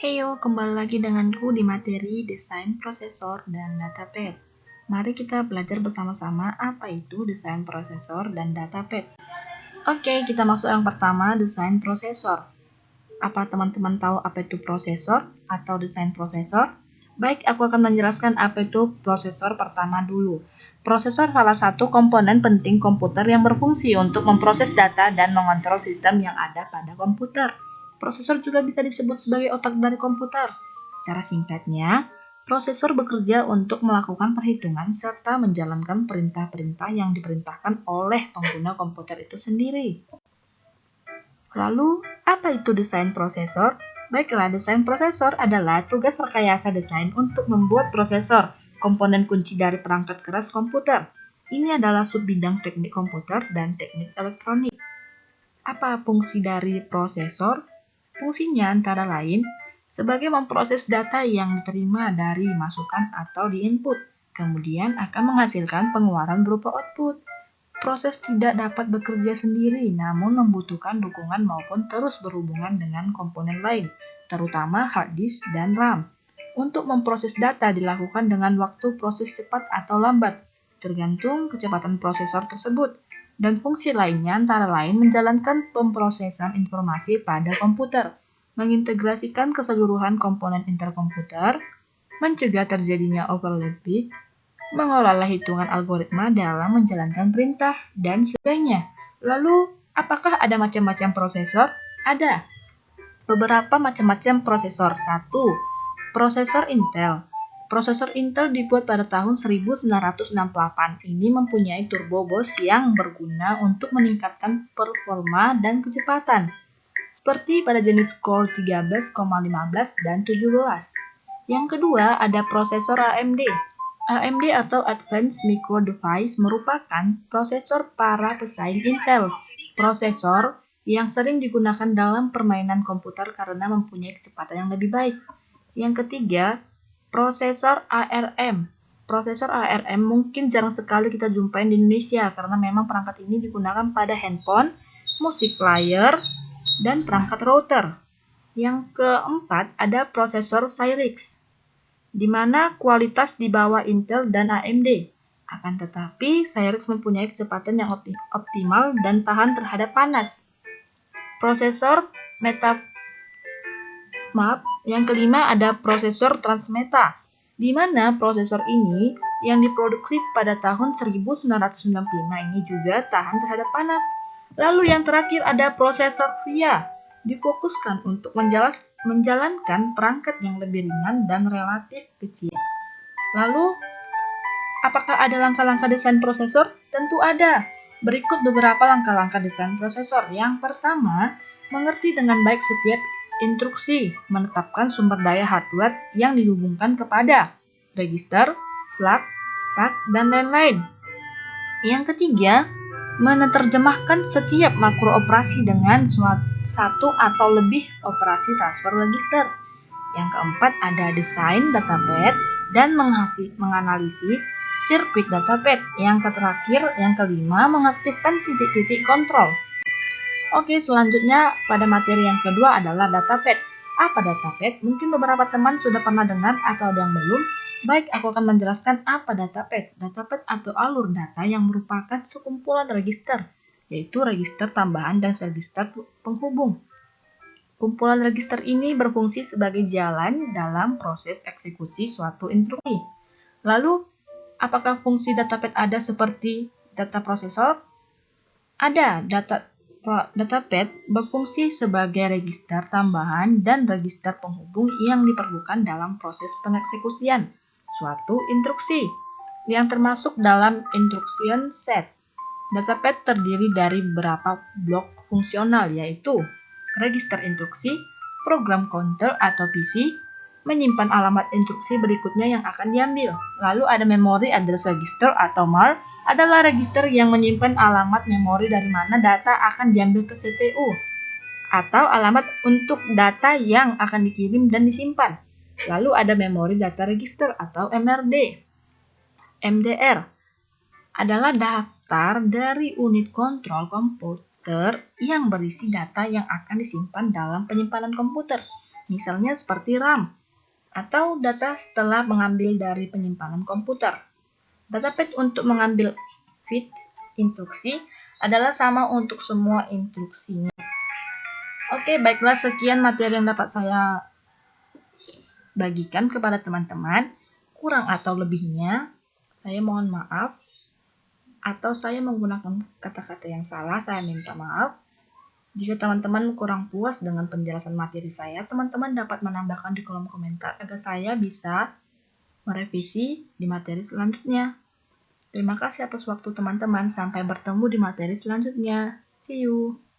Heyo, kembali lagi denganku di materi desain prosesor dan datapad. Mari kita belajar bersama-sama apa itu desain prosesor dan datapad. Oke, kita masuk yang pertama, desain prosesor. Apa teman-teman tahu apa itu prosesor atau desain prosesor? Baik, aku akan menjelaskan apa itu prosesor pertama dulu. Prosesor salah satu komponen penting komputer yang berfungsi untuk memproses data dan mengontrol sistem yang ada pada komputer. Prosesor juga bisa disebut sebagai otak dari komputer. Secara singkatnya, prosesor bekerja untuk melakukan perhitungan serta menjalankan perintah-perintah yang diperintahkan oleh pengguna komputer itu sendiri. Lalu, apa itu desain prosesor? Baiklah, desain prosesor adalah tugas rekayasa desain untuk membuat prosesor, komponen kunci dari perangkat keras komputer. Ini adalah subbidang teknik komputer dan teknik elektronik. Apa fungsi dari prosesor? Fungsinya antara lain sebagai memproses data yang diterima dari masukan atau di input, kemudian akan menghasilkan pengeluaran berupa output. Proses tidak dapat bekerja sendiri, namun membutuhkan dukungan maupun terus berhubungan dengan komponen lain, terutama hard disk dan RAM. Untuk memproses data dilakukan dengan waktu proses cepat atau lambat, tergantung kecepatan prosesor tersebut. Dan fungsi lainnya antara lain menjalankan pemrosesan informasi pada komputer, mengintegrasikan keseluruhan komponen interkomputer, mencegah terjadinya overlapping, mengelola hitungan algoritma dalam menjalankan perintah, dan sebagainya. Lalu, apakah ada macam-macam prosesor? Ada beberapa macam-macam prosesor. 1. Prosesor Intel. Prosesor Intel dibuat pada tahun 1968. Ini mempunyai turbo bus yang berguna untuk meningkatkan performa dan kecepatan, seperti pada jenis Core 13,15 dan 17. Yang kedua, ada prosesor AMD. AMD atau Advanced Micro Device merupakan prosesor para pesaing Intel. Prosesor yang sering digunakan dalam permainan komputer karena mempunyai kecepatan yang lebih baik. Yang ketiga, prosesor ARM. Prosesor ARM mungkin jarang sekali kita jumpai di Indonesia karena memang perangkat ini digunakan pada handphone, musik player, dan perangkat router. Yang keempat, ada prosesor Cyrix, di mana kualitas di bawah Intel dan AMD. Akan tetapi, Cyrix mempunyai kecepatan yang optimal dan tahan terhadap panas. Prosesor yang kelima ada prosesor Transmeta, di mana prosesor ini yang diproduksi pada tahun 1995 ini juga tahan terhadap panas. Lalu yang terakhir ada prosesor VIA, difokuskan untuk menjalankan perangkat yang lebih ringan dan relatif kecil. Lalu, apakah ada langkah-langkah desain prosesor? Tentu ada. Berikut beberapa langkah-langkah desain prosesor. Yang pertama, mengerti dengan baik setiap instruksi, menetapkan sumber daya hardware yang dihubungkan kepada register, flag, stack, dan lain-lain. Yang ketiga, menerjemahkan setiap makro operasi dengan satu atau lebih operasi transfer register. Yang keempat, ada desain datapad dan menganalisis sirkuit datapad. Yang terakhir, yang kelima, mengaktifkan titik-titik kontrol. Oke, selanjutnya pada materi yang kedua adalah datapad. Apa datapad? Mungkin beberapa teman sudah pernah dengar atau ada yang belum. Baik, aku akan menjelaskan apa datapad. Datapad atau alur data yang merupakan sekumpulan register, yaitu register tambahan dan register penghubung. Kumpulan register ini berfungsi sebagai jalan dalam proses eksekusi suatu instruksi. Lalu, apakah fungsi datapad ada seperti data prosesor? Ada. Datapad berfungsi sebagai register tambahan dan register penghubung yang diperlukan dalam proses pengeksekusian suatu instruksi, yang termasuk dalam instruction set. Datapad terdiri dari beberapa blok fungsional, yaitu register instruksi, program counter atau PC, menyimpan alamat instruksi berikutnya yang akan diambil. Lalu ada memory address register atau MAR, adalah register yang menyimpan alamat memori dari mana data akan diambil ke CPU, atau alamat untuk data yang akan dikirim dan disimpan. Lalu ada memory data register atau MRD. MDR adalah daftar dari unit kontrol komputer yang berisi data yang akan disimpan dalam penyimpanan komputer. misalnya seperti RAM, atau data setelah mengambil dari penyimpanan komputer. Datapad untuk mengambil feed instruksi adalah sama untuk semua instruksinya. Oke, baiklah, sekian materi yang dapat saya bagikan kepada teman-teman. Kurang atau lebihnya, saya mohon maaf. Atau saya menggunakan kata-kata yang salah, saya minta maaf. Jika teman-teman kurang puas dengan penjelasan materi saya, teman-teman dapat menambahkan di kolom komentar agar saya bisa merevisi di materi selanjutnya. Terima kasih atas waktu teman-teman. Sampai bertemu di materi selanjutnya. See you.